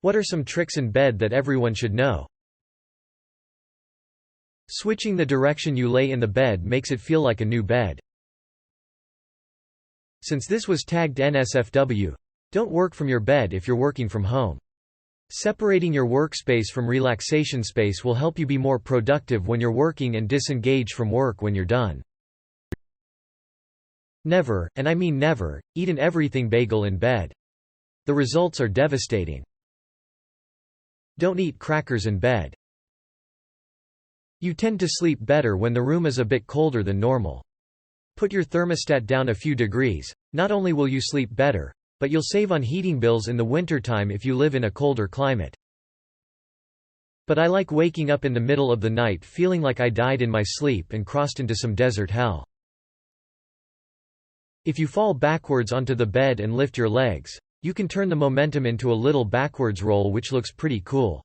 What are some tricks in bed that everyone should know? Switching the direction you lay in the bed makes it feel like a new bed. Since this was tagged NSFW, don't work from your bed if you're working from home. Separating your workspace from relaxation space will help you be more productive when you're working and disengage from work when you're done. Never, and I mean never, eat an everything bagel in bed. The results are devastating. Don't eat crackers in bed. You tend to sleep better when the room is a bit colder than normal. Put your thermostat down a few degrees. Not only will you sleep better, but you'll save on heating bills in the wintertime if you live in a colder climate. But I like waking up in the middle of the night feeling like I died in my sleep and crossed into some desert hell. If you fall backwards onto the bed and lift your legs, you can turn the momentum into a little backwards roll, which looks pretty cool.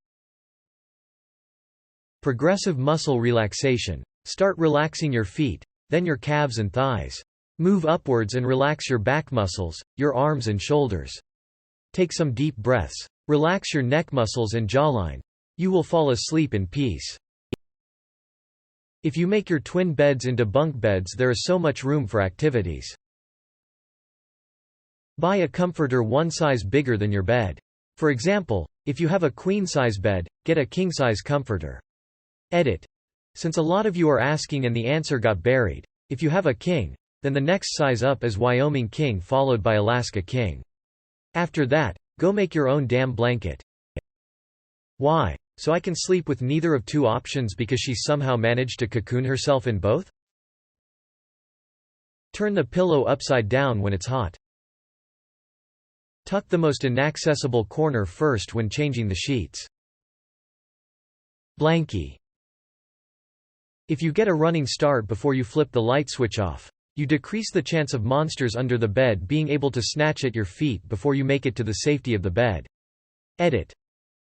Progressive muscle relaxation. Start relaxing your feet, then your calves and thighs. Move upwards and relax your back muscles, your arms and shoulders. Take some deep breaths. Relax your neck muscles and jawline. You will fall asleep in peace. If you make your twin beds into bunk beds, there is so much room for activities. Buy a comforter one size bigger than your bed. For example, if you have a queen-size bed, get a king-size comforter. Edit. Since a lot of you are asking and the answer got buried, if you have a king, then the next size up is Wyoming king followed by Alaska king. After that, go make your own damn blanket. Why? So I can sleep with neither of two options because she somehow managed to cocoon herself in both? Turn the pillow upside down when it's hot. Tuck the most inaccessible corner first when changing the sheets. Blankie. If you get a running start before you flip the light switch off, you decrease the chance of monsters under the bed being able to snatch at your feet before you make it to the safety of the bed. Edit.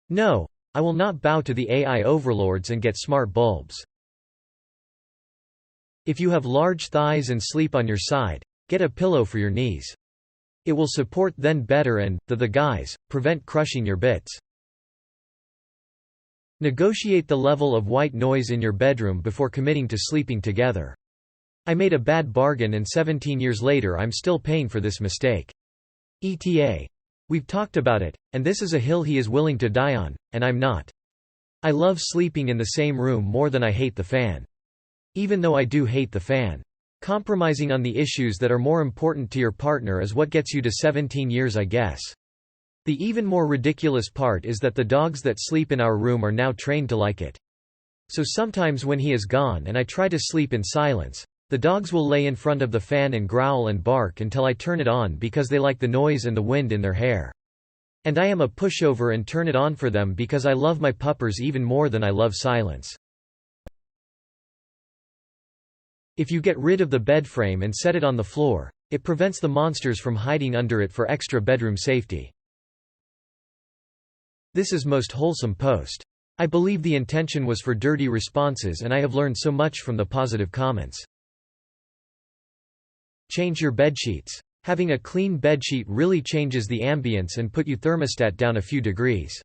No, I will not bow to the AI overlords and get smart bulbs. If you have large thighs and sleep on your side, get a pillow for your knees. It will support then better and, the guys, prevent crushing your bits. Negotiate the level of white noise in your bedroom before committing to sleeping together. I made a bad bargain and 17 years later I'm still paying for this mistake. ETA. We've talked about it, and this is a hill he is willing to die on, and I'm not. I love sleeping in the same room more than I hate the fan. Even though I do hate the fan. Compromising on the issues that are more important to your partner is what gets you to 17 years, I guess. The even more ridiculous part is that the dogs that sleep in our room are now trained to like it. So sometimes when he is gone and I try to sleep in silence, the dogs will lay in front of the fan and growl and bark until I turn it on because they like the noise and the wind in their hair. And I am a pushover and turn it on for them because I love my puppers even more than I love silence. If you get rid of the bed frame and set it on the floor, it prevents the monsters from hiding under it for extra bedroom safety. This is most wholesome post. I believe the intention was for dirty responses and I have learned so much from the positive comments. Change your bedsheets. Having a clean bedsheet really changes the ambience and put your thermostat down a few degrees.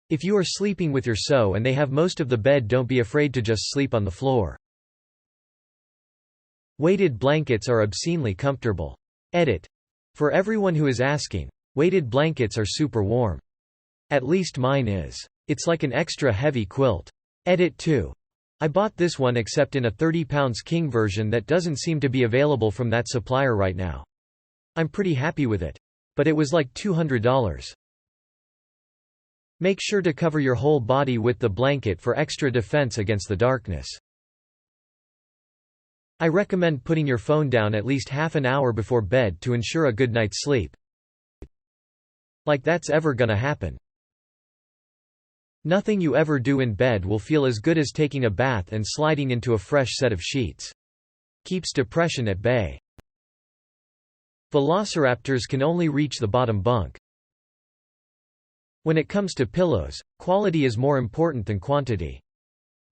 If you are sleeping with your sew and they have most of the bed, don't be afraid to just sleep on the floor. Weighted blankets are obscenely comfortable. Edit. For everyone who is asking, weighted blankets are super warm. At least mine is. It's like an extra heavy quilt. Edit 2. I bought this one except in a 30 pounds king version that doesn't seem to be available from that supplier right now. I'm pretty happy with it. But it was like $200. Make sure to cover your whole body with the blanket for extra defense against the darkness. I recommend putting your phone down at least half an hour before bed to ensure a good night's sleep. Like that's ever gonna happen. Nothing you ever do in bed will feel as good as taking a bath and sliding into a fresh set of sheets. Keeps depression at bay. Velociraptors can only reach the bottom bunk. When it comes to pillows, quality is more important than quantity.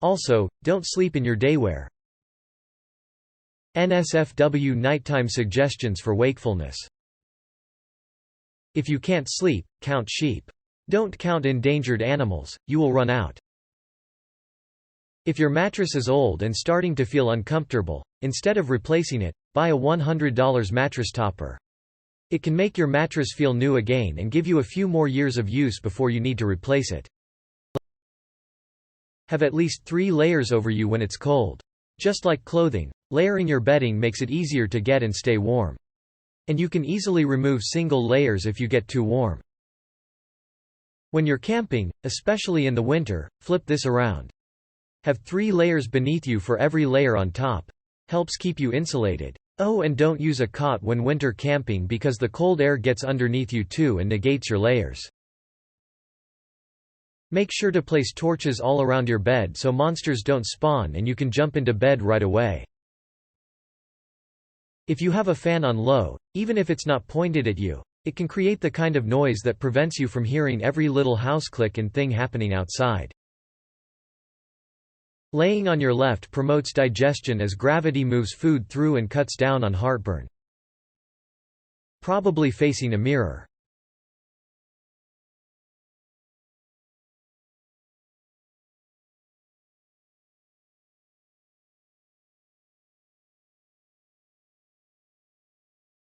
Also, don't sleep in your daywear. NSFW nighttime suggestions for wakefulness. If you can't sleep, count sheep. Don't count endangered animals, you will run out. If your mattress is old and starting to feel uncomfortable, instead of replacing it, buy a $100 mattress topper. It can make your mattress feel new again and give you a few more years of use before you need to replace it. Have at least 3 layers over you when it's cold. Just like clothing, layering your bedding makes it easier to get and stay warm. And you can easily remove single layers if you get too warm. When you're camping, especially in the winter, flip this around. Have 3 layers beneath you for every layer on top. Helps keep you insulated. Oh, and don't use a cot when winter camping because the cold air gets underneath you too and negates your layers. Make sure to place torches all around your bed so monsters don't spawn and you can jump into bed right away. If you have a fan on low, even if it's not pointed at you, it can create the kind of noise that prevents you from hearing every little house click and thing happening outside. Laying on your left promotes digestion as gravity moves food through and cuts down on heartburn. Probably facing a mirror.